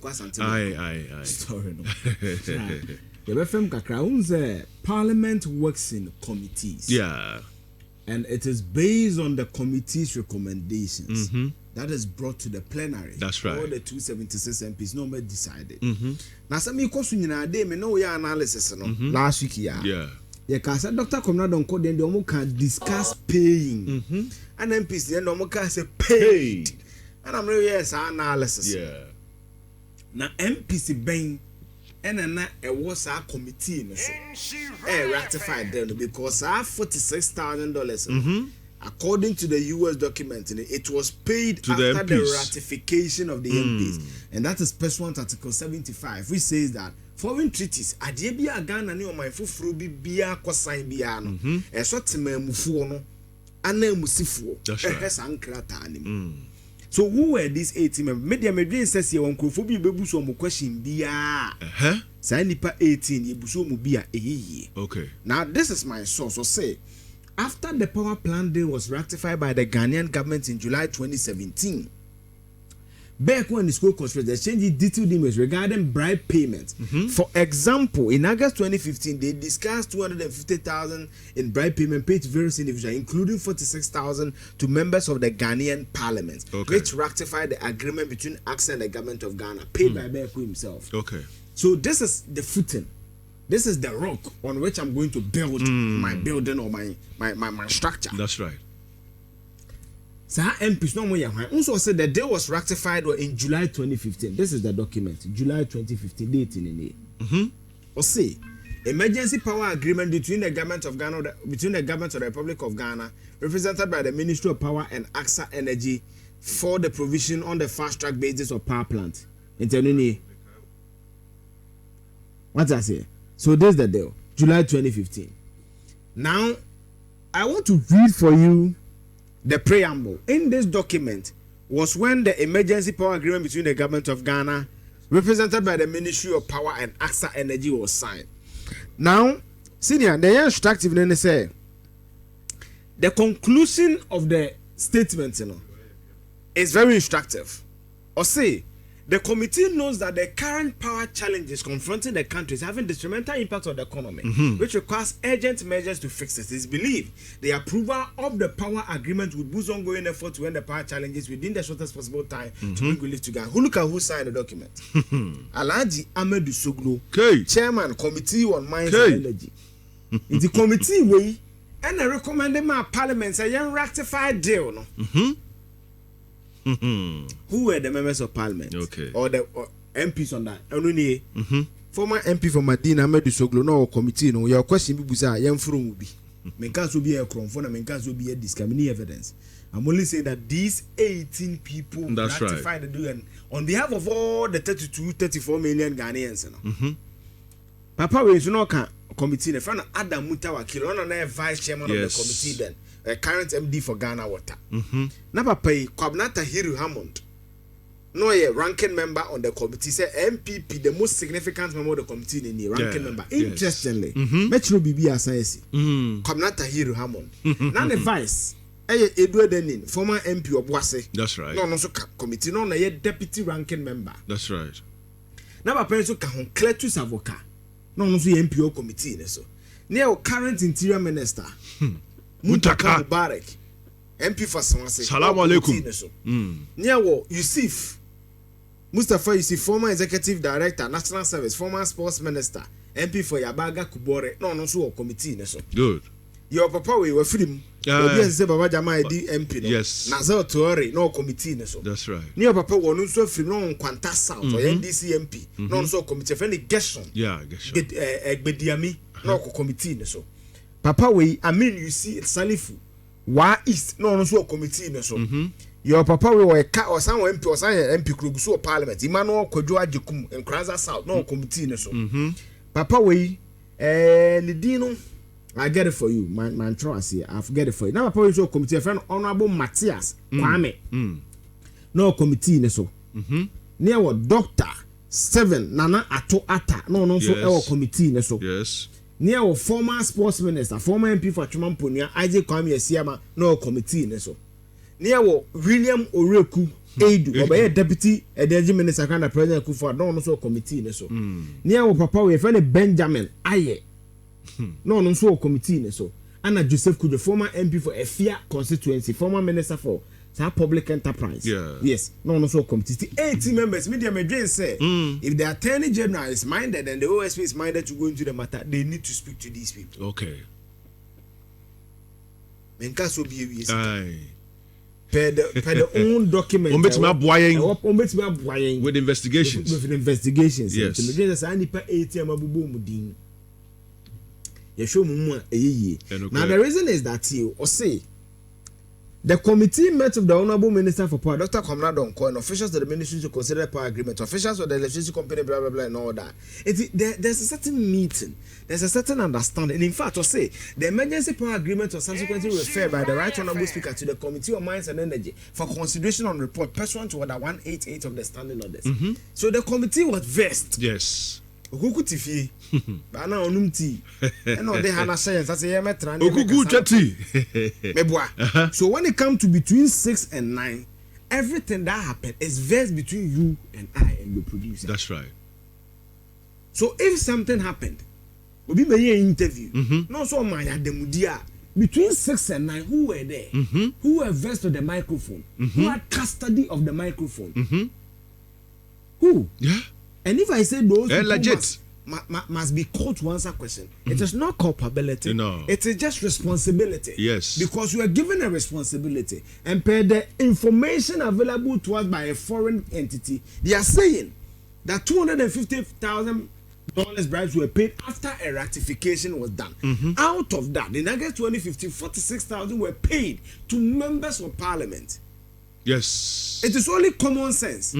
Berko Asante. Aye. Story no. The FM kakra Parliament works in committees. Yeah. And it is based on the committee's recommendations that is brought to the plenary. That's right. All the 276 MPs no more decided. Now some you question na day me know your analysis no last week yeah. Yeah, cause Dr. Komna don't call them the can discuss paying. And MPs the no can say paid. And I'm really yes analysis. Yeah. Now MPs ben and then it was our committee no so ratified them because our $46,000 according to the US document it was paid to after the ratification of the MPs, and that is pursuant Article 75 which says that foreign treaties adie bia Ghana ne oman foforo bi bia kwasan bia no eso temamufuo no anamusifuo ehesa nkrata anim. So who were these 18 members? Media medwin says ye won krofo bi bebuso mo question bia say nipa 18 ye buso mo bia eheye. Okay, now this is my source. So say after the power plan deal was ratified by the Ghanaian government in July 2017, Berko and the school conspirators exchanged detailed emails regarding bribe payments. For example, in August 2015, they discussed 250,000 in bribe payment paid to various individuals, including 46,000 to members of the Ghanaian parliament, which ratified the agreement between AXA and the government of Ghana, paid by Berko himself. Okay. So this is the footing. This is the rock on which I'm going to build my building or my structure. That's right. So MPs no more young. Also said the deal was ratified in July 2015. This is the document. July 2015 date in the or say emergency power agreement between the government of Ghana between the government of the Republic of Ghana represented by the Ministry of Power and AXA Energy for the provision on the fast track basis of power plant. What's I say? So this is the deal. July 2015. Now I want to read for you the preamble. In this document was when the emergency power agreement between the government of Ghana, represented by the Ministry of Power and AXA Energy, was signed. Now, senior, the instructive then say the conclusion of the statement, is very instructive. Or say the committee knows that the current power challenges confronting the country is having detrimental impact on the economy, which requires urgent measures to fix it. It's believed the approval of the power agreement would boost ongoing efforts to end the power challenges within the shortest possible time to bring relief to Ghana. Who look at who signed the document? Alhaji Ahmed Soglo, Chairman, Committee on Mines and Energy. In the committee way, and I recommend my parliament say young ratified deal. No. Who were the members of parliament? Okay. Or the MPs on that? Former MP from Madina Ahmed Soglo no committee no your question be busa yam from will be. Menkas will be a cron for menkas will be a discriminatory evidence. I'm only saying that these 18 people ratified the deal on behalf of all the 34 million Ghanaians. Papa we no can committee the friend Adam Mutawa Kilo on vice chairman of the committee then. A current MD for Ghana Water. Napa pay Kwabnata Hiru Hammond. No a ranking member on the committee. Say MPP, the most significant member of the committee in the ranking member. Interestingly, Metro BB Asayesi. Kwabnata Hiru Hammond. Now the vice. Edward Denin, former MP of Wase. That's right. No, so committee. No, a deputy ranking member. That's right. Napa pay so Kahon Cletus Avoka. No, so MPO committee. So near current interior minister. Muntaka Mubarak MP for Swansea. Salam alaikum. Nyawo Yusuf Mustafa Yusuf, former executive director, national service, former sports minister, MP for Yabaga Kubore. No, so committee. Good. Your papa we were free. Yes, Baba Jama MP. Yes. Nazar Tuore, no committee. That's right. Near papa won so free no Quanta South or NDC MP. No, so committee. Friendly Gershon. Yeah, Gershon. Egbediami, no committee. Papa we you see Salifu Wa East no so committee so your papa we were or some MP or some MP Krugusu parliament Emmanuel Kojo Ajikum in Kraza South no committee so papa we Lidino I get it for you man trust here I forget it for you now papa we so committee friend honorable Matthias Kwame no committee so near what Doctor 7 Nana Ato Ata no so committee so yes. Near former sports minister, former MP for Chumamponia, Isaac Kwame Siama, no committee. So near William Oreku, Edu obey deputy energy minister kind of president Kufuor no so committee ne so near wo papa we friend Benjamin Aye no so committee ne so Anna Joseph Kujo former MP for Efia constituency former minister for public enterprise yes no so committee 18 members media medwin say if the attorney general is minded and the OSP is minded to go into the matter they need to speak to these people okay menka so be per the own document with investigations yes yes now the reason is that you or say the committee met with the Honorable Minister for Power, Dr. Kwabena Donkor, and officials of the ministry to consider the power agreement, officials of the electricity company, blah, blah, blah, and all that. There's a certain meeting, there's a certain understanding. And in fact, I'll say, the emergency power agreement was subsequently referred by the Right Honorable Speaker to the Committee on Mines and Energy for consideration on report pursuant to Order 188 of the Standing Orders. So the committee was versed. Yes. Okukutifi bana onumti eno de hana science say ye metra mebwa so when it comes to between 6 and 9 everything that happened is versed between you and I and the producer. That's right. So if something happened obi be interview no so man ya demudia between 6 and 9 who were there who were versed with the microphone who had custody of the microphone who and if I say those legit must be called to answer question, it is not culpability. No. It is just responsibility. Yes. Because you are given a responsibility. And per the information available to us by a foreign entity, they are saying that $250,000 bribes were paid after a ratification was done. Out of that, in August 2015, 46,000 were paid to members of parliament. Yes. It is only common sense.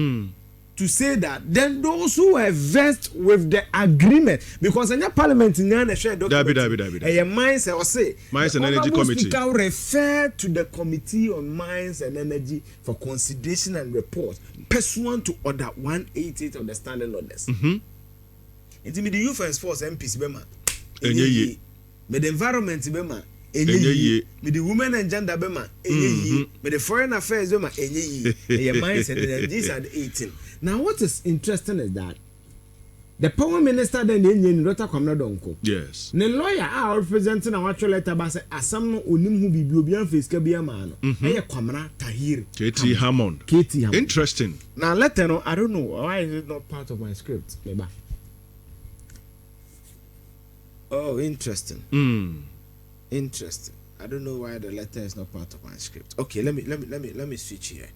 To say that then those who were versed with the agreement because in your parliament in Ghana share document mines or say Mines and Energy Committee refer to the Committee on Mines and Energy for consideration and report pursuant to Order 188 of the Standing Orders. It me the youth and sports MPs bema me the environment bema me the women and gender bema me the foreign affairs bema mines and energy. These are the 18. Now, what is interesting is that the power minister then Dr. Kwabena Donkor. Yes. The lawyer are representing our actual letter by say asam no onim hu bibiobian face ka bia ma no. Eye Kwamna Tahir. KT Hammond. Interesting. Now letter no I don't know why is it not part of my script. Maybe. Oh, interesting. Interesting. I don't know why the letter is not part of my script. Okay, let me switch here.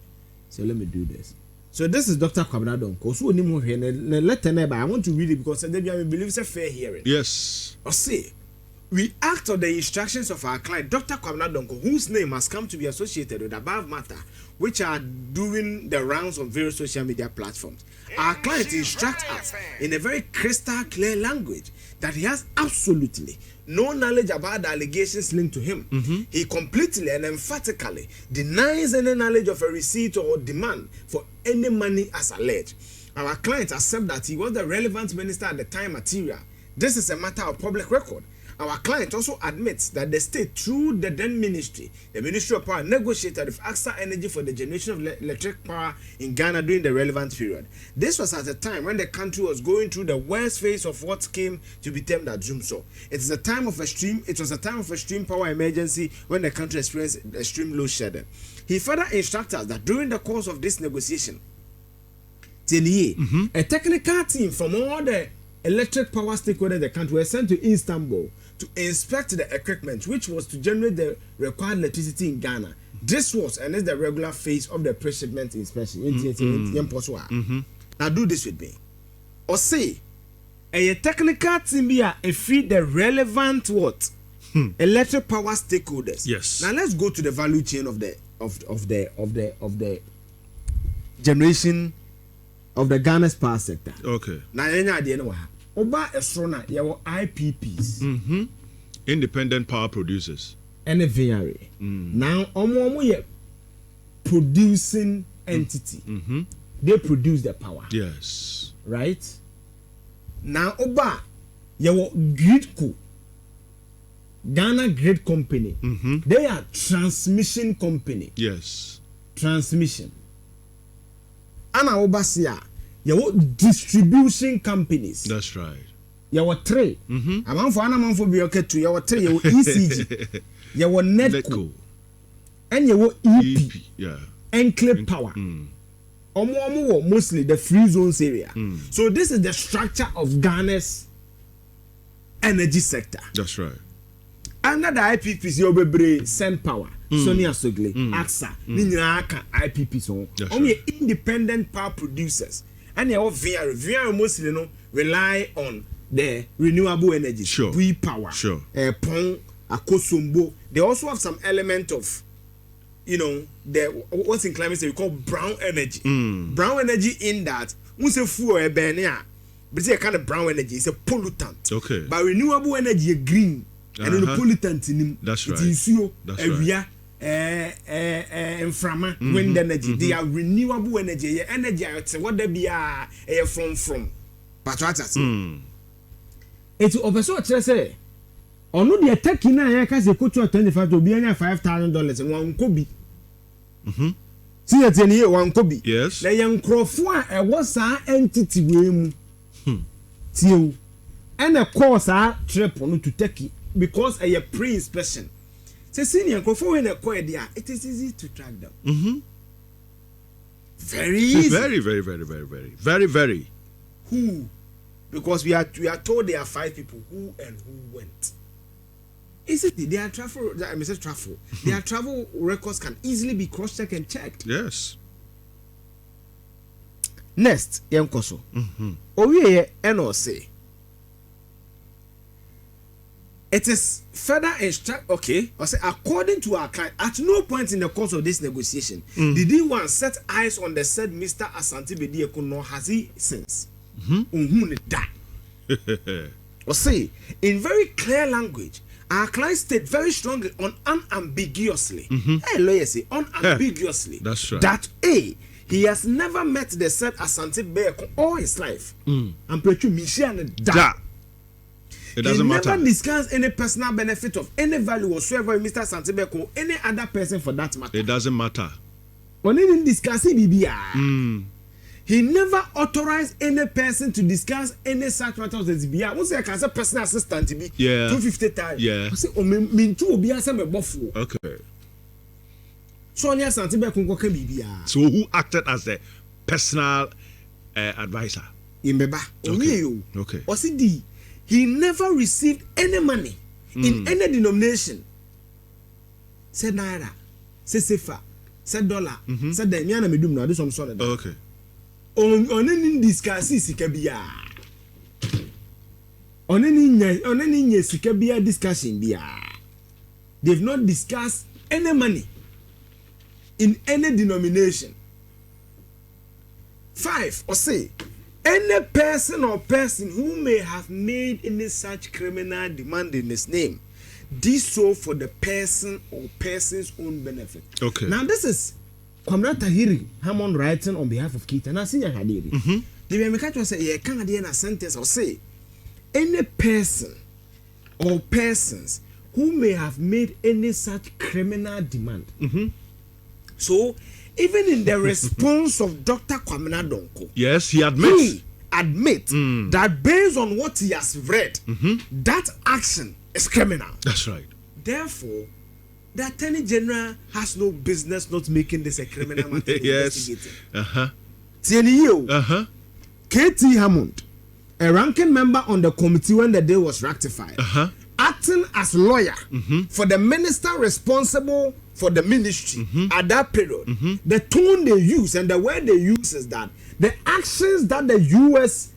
So let me do this. So this is Dr. Kwabena Donkor. So the letter never. I want to read it because I believe it's a fair hearing. Yes. Or say, we act on the instructions of our client, Dr. Kwabena Donkor, whose name has come to be associated with above matter, which are doing the rounds on various social media platforms. Our client instructs us in a very crystal clear language that he has absolutely no knowledge about the allegations linked to him. He completely and emphatically denies any knowledge of a receipt or demand for any money as alleged. Our client accepts that he was the relevant minister at the time material. This is a matter of public record. Our client also admits that the state, through the then ministry, the Ministry of Power, negotiated with AXA Energy for the generation of electric power in Ghana during the relevant period. This was at a time when the country was going through the worst phase of what came to be termed as Zoomso. It was a time of extreme power emergency when the country experienced extreme load shedding. He further instructed us that during the course of this negotiation, a technical team from all the electric power stakeholders in the country were sent to Istanbul to inspect the equipment which was to generate the required electricity in Ghana. This was and is the regular phase of the pre-shipment inspection. Now do this with me. Or say a technical team here feed the relevant what electric power stakeholders. Yes. Now let's go to the value chain of the generation of the Ghana's power sector. Okay. Now Oba Esrona, your IPPs. Independent power producers. And a VRA. Now, omo producing entity. They produce the power. Yes. Right? Now, Oba, your Gridco, Ghana Grid Company. They are transmission company. Yes. Transmission. ana obasia your distribution companies. That's right. Your three. Amanfo anamanfo bi oketu your three your ECG. Your Netco. And your EP. Yeah. Enclave Power. Omo mostly the free zones area. So this is the structure of Ghana's energy sector. That's right. Under the IPPs, you will Send Power, Sonia Sogli, AXA, Nhyira IPPs. Only independent power producers. And you have VR mostly rely on the renewable energy. Sure. Free power. Sure. Pong, Akosombo. They also have some element of, the what's in climate we call brown energy. Brown energy in that, once a fuel a benia, but it's a kind of brown energy. It's a pollutant. Okay. But renewable energy is green. And then the pollutant in him. That's right. It is you, right. Inframa, wind energy. They are renewable energy. Energy, what they be from. But what I say? It's also a say. Or no, the attack in a case they could $25 to be $5,000 and one could be. See that in here, one could be. Yes. The young crowfoy, a was our entity room. Till and a course our trip on to take it. Because a pre-inspection. Say senior crowfoy in a quiet there, it is easy to track them. Very easy. Very. Who? Because we are told there are 5 people who and who went. Is it their travel? Their travel records can easily be cross-checked and checked. Yes. Next, Yankoso. Oye NOC. It is further instruct. Okay, I say according to our client, at no point in the course of this negotiation did he once set eyes on the said Mr. Asante Bedieko, nor has he since. Or say in very clear language. Our client state very strongly on unambiguously. Hey, lawyer say unambiguously. That's right. That A, he has never met the said Asante Berko all his life. And Prechu Michian that. It doesn't matter. He never discussed any personal benefit of any value whatsoever with Mr. Asante Berko or any other person for that matter. It doesn't matter. When he didn't discuss BBI. He never authorized any person to discuss any such matters as BBI. Once I can say personal assistant to be 250 times. Yeah. I say, mean to be a same buffalo. Okay. So Nya Asante Berko can BBI. So who acted as the personal advisor? Imbeba. Okay. Or see, he never received any money in any denomination. Say naira, say sefa, say dollar, say the me na medum na do some sort of. Okay. On any discuss sika bia. On any sika bia discussion bia. They've not discussed any money in any denomination. 5 or say any person or person who may have made any such criminal demand in his name, this so for the person or person's own benefit. Okay. Now this is Kwamna Tahiri Hammond writing on behalf of Keita. Now see Hadiri. The American say yeah can a sentence or say any person or persons who may have made any such criminal demand. So even in the response of Dr. Kwamina Donko, yes, he admits that based on what he has read, that action is criminal. That's right. Therefore, the Attorney General has no business not making this a criminal matter. Yes. K.T. Hammond, a ranking member on the committee when the deal was ratified, acting as lawyer for the minister responsible for the ministry at that period, the tone they use and the word they use is that the actions that the U.S.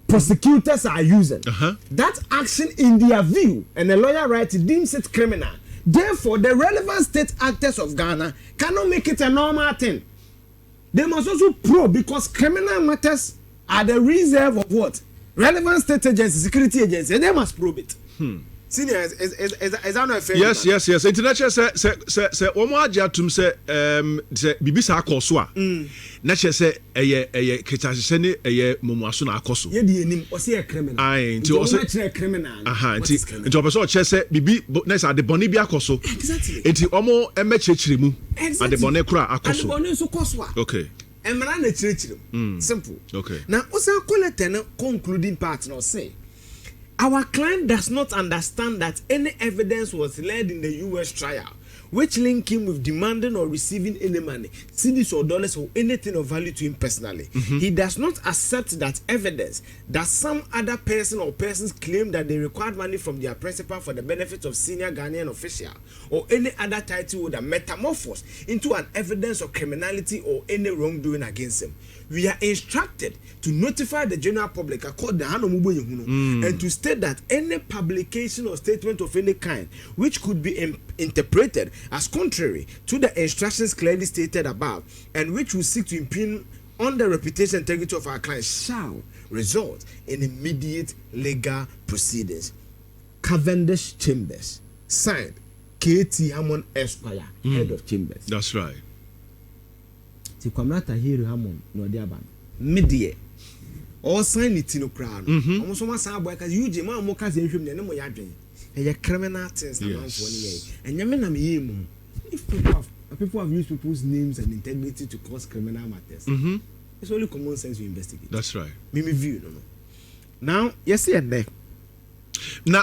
prosecutors are using, that action in their view, and the lawyer writes, deems it criminal. Therefore, the relevant state actors of Ghana cannot make it a normal thing. They must also probe, because criminal matters are the reserve of what? Relevant state agencies, security agencies, and they must probe it. Senior, is that not fair? Yes. International say omo ajatum say bibisa akoso a na che say eye kitase ne eye momuaso na akoso ye di enim o say criminal nti o say criminal nti opeso che say bibi na say ade boni bi akoso exactly nti omo emechechire mu ade boni kura akoso ade boni so koso a okay Emra na chirichirim. Simple. Okay. Now, also collect concluding part now say, our client does not understand that any evidence was led in the U.S. trial which link him with demanding or receiving any money, cedis or dollars or anything of value to him personally. He does not accept that evidence that some other person or persons claim that they required money from their principal for the benefit of senior Ghanaian official or any other title holder metamorphosed into an evidence of criminality or any wrongdoing against him. We are instructed to notify the general public and to state that any publication or statement of any kind which could be interpreted as contrary to the instructions clearly stated above and which will seek to impugn on the reputation and integrity of our client shall result in immediate legal proceedings. Cavendish Chambers, signed K.T. Hammond Esquire, head of Chambers. That's right. Kwamrata Hero Hammond no dia ban medie all sign it no crowd almost one sa boy cause Eugene man mo cause nhwem ne mo yadwen e criminal things na man for ne and nyame na me mu if people have used people's names and integrity to cause criminal matters it's only common sense to investigate. That's right. Me view no now yes and there na